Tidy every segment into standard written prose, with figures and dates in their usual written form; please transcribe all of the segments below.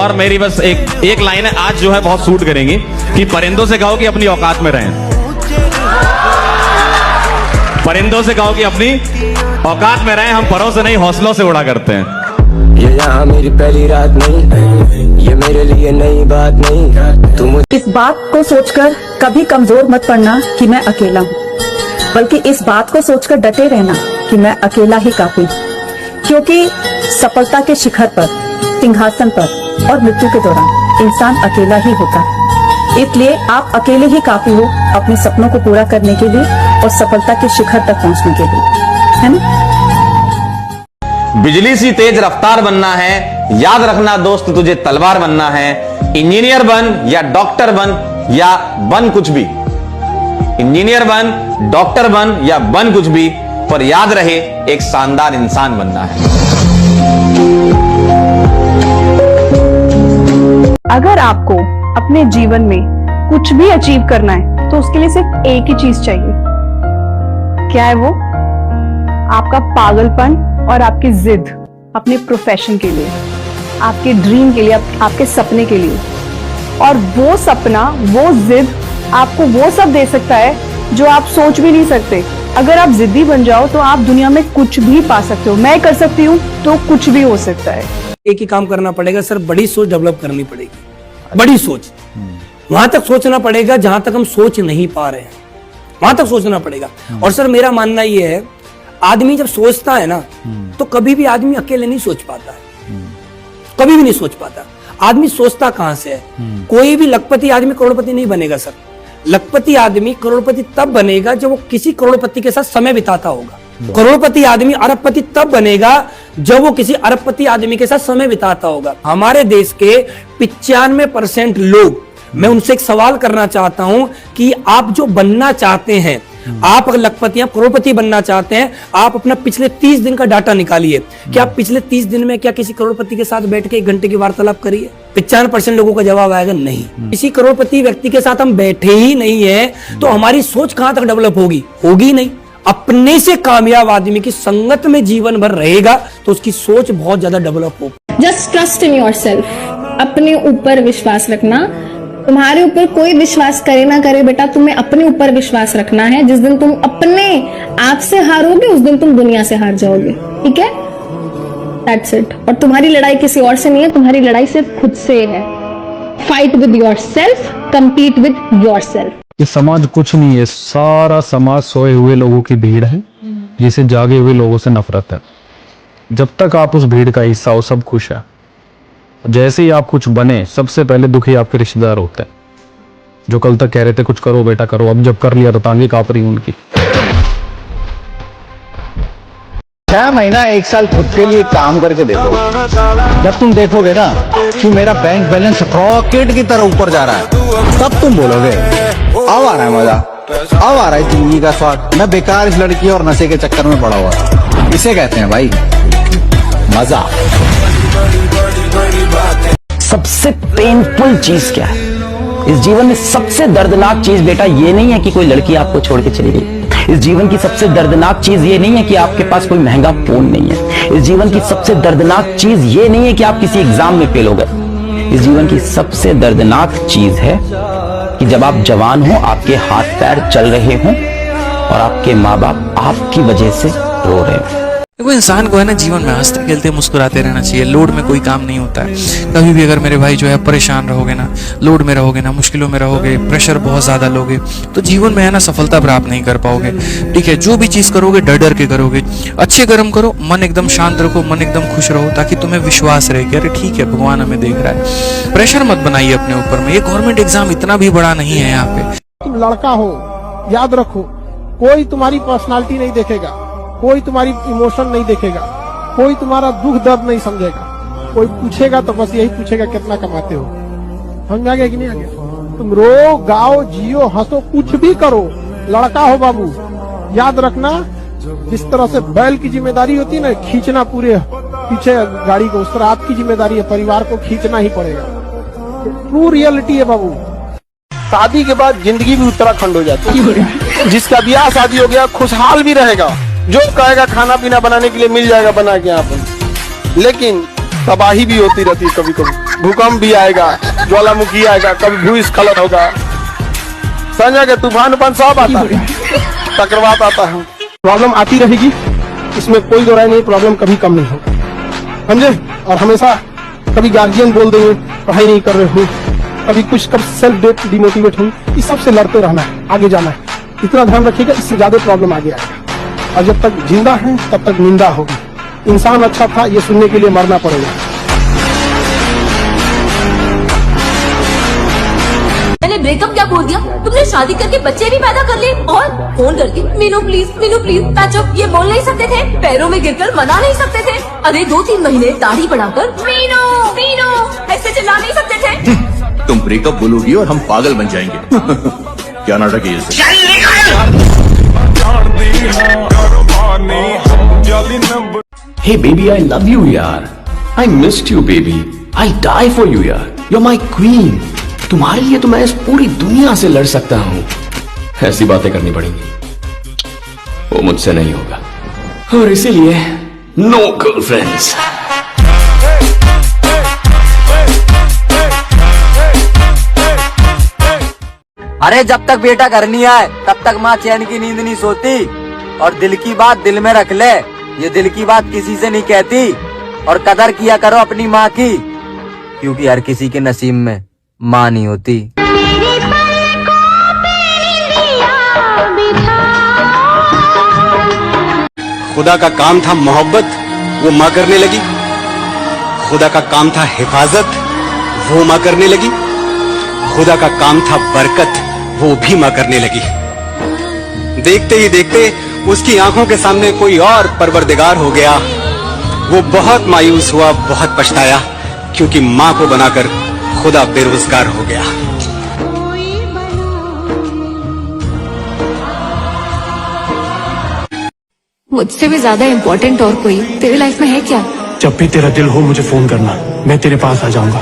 और मेरी बस एक लाइन है आज जो है बहुत सूट करेंगी कि परिंदों से कहो कि अपनी औकात में रहें। परिंदों से कहो कि अपनी औकात में रहें, हम परों से नहीं हौसलों से उड़ा करते हैं। ये यहाँ मेरी पहली रात नहीं, ये मेरे लिए नई बात नहीं। तुम इस बात को सोचकर कभी कमजोर मत पड़ना कि मैं अकेला हूँ, बल्कि इस बात को सोचकर डटे रहना कि मैं अकेला ही काफी, क्योंकि सफलता के शिखर पर, सिंहासन पर और मृत्यु के दौरान इंसान अकेला ही होता है। इसलिए आप अकेले ही काफी हो अपने सपनों को पूरा करने के लिए और सफलता के शिखर तक पहुंचने के लिए, है ना? बिजली सी तेज रफ्तार बनना है, याद रखना दोस्त तुझे तलवार बनना है। इंजीनियर बन या डॉक्टर बन या बन कुछ भी, इंजीनियर बन, डॉक्टर बन या बन कुछ भी, पर याद रहे एक शानदार इंसान बनना है। अगर आपको अपने जीवन में कुछ भी अचीव करना है तो उसके लिए सिर्फ एक ही चीज चाहिए। क्या है वो? आपका पागलपन और आपकी जिद अपने प्रोफेशन के लिए, आपके ड्रीम के लिए, आपके सपने के लिए। और वो सपना, वो जिद आपको वो सब दे सकता है जो आप सोच भी नहीं सकते। अगर आप जिद्दी बन जाओ तो आप दुनिया में कुछ भी पा सकते हो। मैं कर सकती हूँ तो कुछ भी हो सकता है। एक ही काम करना पड़ेगा सर, बड़ी सोच डेवलप करनी पड़ेगी। बड़ी सोच, वहां तक सोचना पड़ेगा जहां तक हम सोच नहीं पा रहे हैं, वहां तक सोचना पड़ेगा। और सर मेरा मानना ये है, आदमी जब सोचता है ना तो कभी भी आदमी अकेले नहीं सोच पाता है, कभी भी नहीं सोच पाता। आदमी सोचता कहां से है? कोई भी लखपति आदमी करोड़पति नहीं बनेगा सर। लखपति आदमी करोड़पति तब बनेगा जब वो किसी करोड़पति के साथ समय बिताता होगा। करोड़पति आदमी अरबपति तब बनेगा जब वो किसी अरबपति आदमी के साथ समय बिताता होगा। हमारे देश के 95% लोग, मैं उनसे एक सवाल करना चाहता हूं कि आप जो बनना चाहते हैं, आप अगर लखपति, आप करोड़पति बनना चाहते हैं, आप अपना पिछले 30 दिन का डाटा निकालिए कि आप पिछले 30 दिन में क्या किसी करोड़पति के साथ बैठ के 1 घंटे की वार्तालाप करिए। 95% लोगों का जवाब आएगा नहीं। किसी करोड़पति व्यक्ति के साथ हम बैठे ही नहीं है तो हमारी सोच कहां तक डेवलप होगी? होगी नहीं। अपने से कामयाब आदमी की संगत में जीवन भर रहेगा तो उसकी सोच बहुत ज्यादा डेवलप होगी। जस्ट ट्रस्ट इन योरसेल्फ, अपने ऊपर विश्वास रखना। तुम्हारे ऊपर कोई विश्वास करे ना करे बेटा, तुम्हें अपने ऊपर विश्वास रखना है। जिस दिन तुम अपने आप से हारोगे उस दिन तुम दुनिया से हार जाओगे। ठीक है? That's it. और तुम्हारी लड़ाई किसी और से नहीं है, तुम्हारी लड़ाई सिर्फ खुद से है। Fight with yourself, compete with yourself. ये समाज कुछ नहीं है, सारा समाज सोए हुए लोगों की भीड़ है जिसे जागे हुए लोगों से नफरत है। जब तक आप उस भीड़ का हिस्सा हो सब खुश है। जैसे ही आप कुछ बने सबसे पहले दुखी आपके रिश्तेदार होते हैं, जो कल तक कह रहे थे कुछ करो बेटा करो, अब जब कर लिया तो टांगे कांप रही उनकी। 6 महीना 1 साल खुद के लिए काम करके देखो, जब तुम देखोगे ना कि मेरा बैंक बैलेंस रॉकेट की तरह ऊपर जा रहा है, तब तुम बोलोगे अब आ रहा है मजा, अब आ रहा है जिंदगी का स्वाद। मैं बेकार इस लड़की और नशे के चक्कर में पड़ा हुआ था। इसे कहते हैं भाई मजा। सबसे पेनफुल चीज क्या है इस जीवन में? सबसे दर्दनाक चीज बेटा ये नहीं है कि कोई लड़की आपको छोड़ के चली गई। इस जीवन की सबसे दर्दनाक चीज ये नहीं है कि आपके पास कोई महंगा फोन नहीं है। इस जीवन की सबसे दर्दनाक चीज ये नहीं है कि आप किसी एग्जाम में फेल हो गए। इस जीवन की सबसे दर्दनाक चीज है कि जब आप जवान हो, आपके हाथ पैर चल रहे हों और आपके माँ बाप आपकी वजह से रो रहे हो। देखो इंसान को है ना जीवन में हंसते खेलते मुस्कुराते रहना चाहिए। लोड में कोई काम नहीं होता है। कभी भी अगर मेरे भाई जो है परेशान रहोगे ना, लोड में रहोगे ना, मुश्किलों में रहोगे, प्रेशर बहुत ज्यादा लोगे तो जीवन में है ना सफलता प्राप्त नहीं कर पाओगे। ठीक है? जो भी चीज करोगे डर डर के करोगे, अच्छे कर्म करो, मन एकदम शांत रखो, मन एकदम खुश रहो, ताकि तुम्हें विश्वास रहे कि अरे ठीक है भगवान हमें देख रहा है। प्रेशर मत बनाइए अपने ऊपर में। ये गवर्नमेंट एग्जाम इतना भी बड़ा नहीं है यहाँ पे। तुम लड़का हो, याद रखो, कोई तुम्हारी पर्सनालिटी नहीं देखेगा, कोई तुम्हारी इमोशन नहीं देखेगा, कोई तुम्हारा दुख दर्द नहीं समझेगा। कोई पूछेगा तो बस यही पूछेगा कितना कमाते हो। समझ आ गया कि नहीं आ गया? तुम रो, गाओ, जियो, हंसो, कुछ भी करो, लड़का हो बाबू। याद रखना, जिस तरह से बैल की जिम्मेदारी होती है ना खींचना पूरे पीछे गाड़ी को, उस तरह आपकी जिम्मेदारी है परिवार को खींचना ही पड़ेगा। ट्रू रियलिटी है बाबू। शादी के बाद जिंदगी भी उत्तराखंड हो जाती है। जिसका ब्याह शादी हो गया खुशहाल भी रहेगा, जो कहेगा खाना पीना बनाने के लिए मिल जाएगा बना के यहाँ पर, लेकिन तबाही भी होती रहती है कभी कभी। भूकंप भी आएगा, ज्वालामुखी आएगा, कभी भूस्खलन होगा, समझा के तूफान सब आता है, चक्रवात आता है, प्रॉब्लम आती रहेगी, इसमें कोई दो राय नहीं, प्रॉब्लम कभी कम नहीं होगा, समझे। और हमेशा कभी गार्जियन बोल देंगे पढ़ाई नहीं कर रहे हो, कभी कुछ कब सेल्फ डिमोटिवेट हूँ, इस सब से लड़ते रहना है, आगे जाना है, इतना ध्यान रखिएगा, इससे ज्यादा प्रॉब्लम आगे आएगा। और जब तक जिंदा है तब तक निंदा होगी। इंसान अच्छा था ये सुनने के लिए मरना पड़ेगा। मैंने ब्रेकअप क्या बोल दिया, तुमने शादी करके बच्चे भी पैदा कर लिए और फोन करके मीनू प्लीज पैच अप ये बोल नहीं सकते थे, पैरों में गिरकर मना नहीं सकते थे, अरे 2-3 महीने दाढ़ी बढ़ाकर मीनू ऐसे चिल्ला नहीं सकते थे। तुम ब्रेकअप बोलोगी और हम पागल बन जाएंगे। क्या नाटक है ये? Hey baby, I love you यार. I missed you baby. I'll die for you यार. You're my queen. तुम्हारे लिए तो मैं इस पूरी दुनिया से लड़ सकता हूँ। ऐसी बातें करनी पड़ेंगी, वो मुझसे नहीं होगा, और इसीलिए नो गर्लफ्रेंड्स। अरे जब तक बेटा घर नहीं आए तब तक माँ चैन की नींद नहीं सोती, और दिल की बात दिल में रख ले, ये दिल की बात किसी से नहीं कहती, और कदर किया करो अपनी माँ की, क्योंकि हर किसी के नसीब में माँ नहीं होती। खुदा का काम था मोहब्बत, वो माँ करने लगी। खुदा का काम था हिफाजत, वो माँ करने लगी। खुदा का काम था बरकत, वो भी माँ करने लगी। देखते ही देखते उसकी आंखों के सामने कोई और परवरदिगार हो गया। वो बहुत मायूस हुआ, बहुत पछताया, क्योंकि माँ को बनाकर खुदा बेरोजगार हो गया। मुझसे भी ज्यादा इम्पोर्टेंट और कोई तेरी लाइफ में है क्या? जब भी तेरा दिल हो मुझे फोन करना, मैं तेरे पास आ जाऊंगा।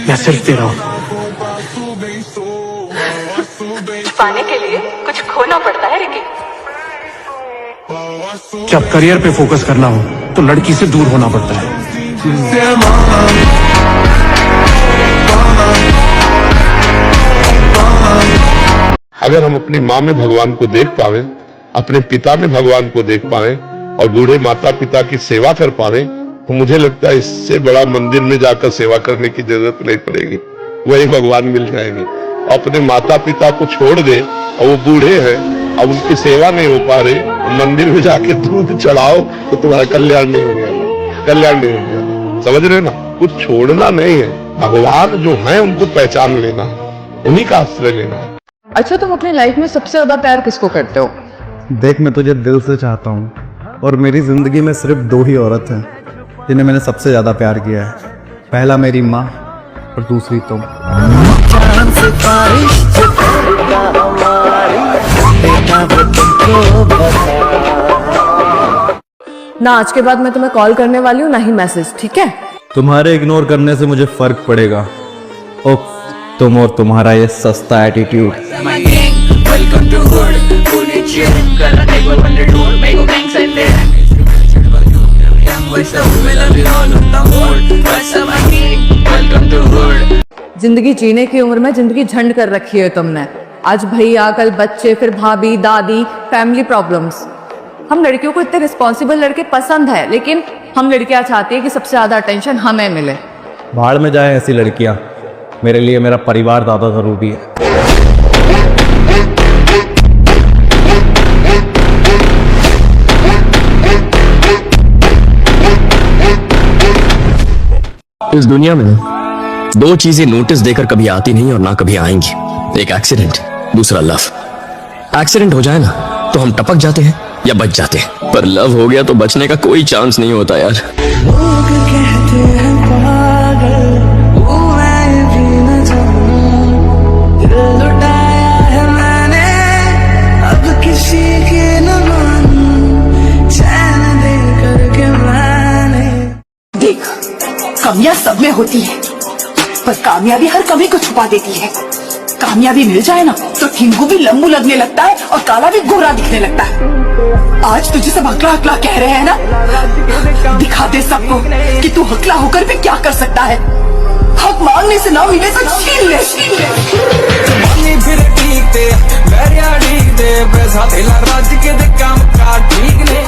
मैं सिर्फ तेरा हूँ। पाने के लिए कुछ खोना पड़ता है रिकी। जब करियर पे फोकस करना हो तो लड़की से दूर होना पड़ता है। अगर हम अपनी माँ में भगवान को देख पावे, अपने पिता में भगवान को देख पाए और बूढ़े माता पिता की सेवा कर पाए, तो मुझे लगता है इससे बड़ा मंदिर में जाकर सेवा करने की जरूरत नहीं पड़ेगी, वही भगवान मिल जाएंगे। अपने माता पिता को छोड़ दे और वो बूढ़े हैं, अब उनकी सेवा नहीं हो पा रही, मंदिर में जाके दूध चढ़ाओ तो तुम्हारा कल्याण नहीं हो गया, कल्याण नहीं हो गया। समझ रहे ना, कुछ छोड़ना नहीं है, भगवान जो है उनको पहचान लेना, उन्हीं का आश्रय लेना। अच्छा, तुम अपनी लाइफ में सबसे ज्यादा प्यार किसको करते हो? देख, मैं तुझे दिल से चाहता हूँ और मेरी जिंदगी में सिर्फ 2 ही औरत हैं जिन्हें मैंने सबसे ज्यादा प्यार किया है। पहला मेरी माँ और दूसरी तुम। ना आज के बाद मैं तुम्हें कॉल करने वाली हूँ, ना ही मैसेज, ठीक है? तुम्हारे इग्नोर करने से मुझे फर्क पड़ेगा। उफ, तुम और तुम्हारा ये सस्ता एटीट्यूड। जिंदगी जीने की उम्र में जिंदगी झंड कर रखी है तुमने। आज भैया, कल बच्चे, फिर भाभी, दादी, फैमिली प्रॉब्लम्स। हम लड़कियों को इतने रिस्पॉन्सिबल लड़के पसंद है, लेकिन हम लड़कियां चाहती है कि सबसे ज्यादा अटेंशन हमें मिले। भाड़ में जाए ऐसी लड़कियां, मेरे लिए मेरा परिवार ज्यादा जरूरी है। इस दुनिया में 2 चीजें नोटिस देकर कभी आती नहीं और ना कभी आएंगी। एक एक्सीडेंट, दूसरा लव। एक्सीडेंट हो जाए ना तो हम टपक जाते हैं या बच जाते हैं, पर लव हो गया तो बचने का कोई चांस नहीं होता यार। लोग कहते हैं पागल, मैं भी न जानूं, दिल लुटाया है मैंने, अब किसी के न मानूं, चैन दे करके मैंने। देख, कमियां सब में होती है, पर कामयाबी हर कमी को छुपा देती है। कामयाबी मिल जाए ना तो ठिंगू भी लंबू लगने लगता है और काला भी गोरा दिखने लगता है। आज तुझे सब हकला हकला कह रहे हैं ना, दिखा दे सबको कि तू हकला होकर भी क्या कर सकता है। से 9 महीने से छीन ले फिर ठीक ते पैसा तेला रज के काम का ठीक ने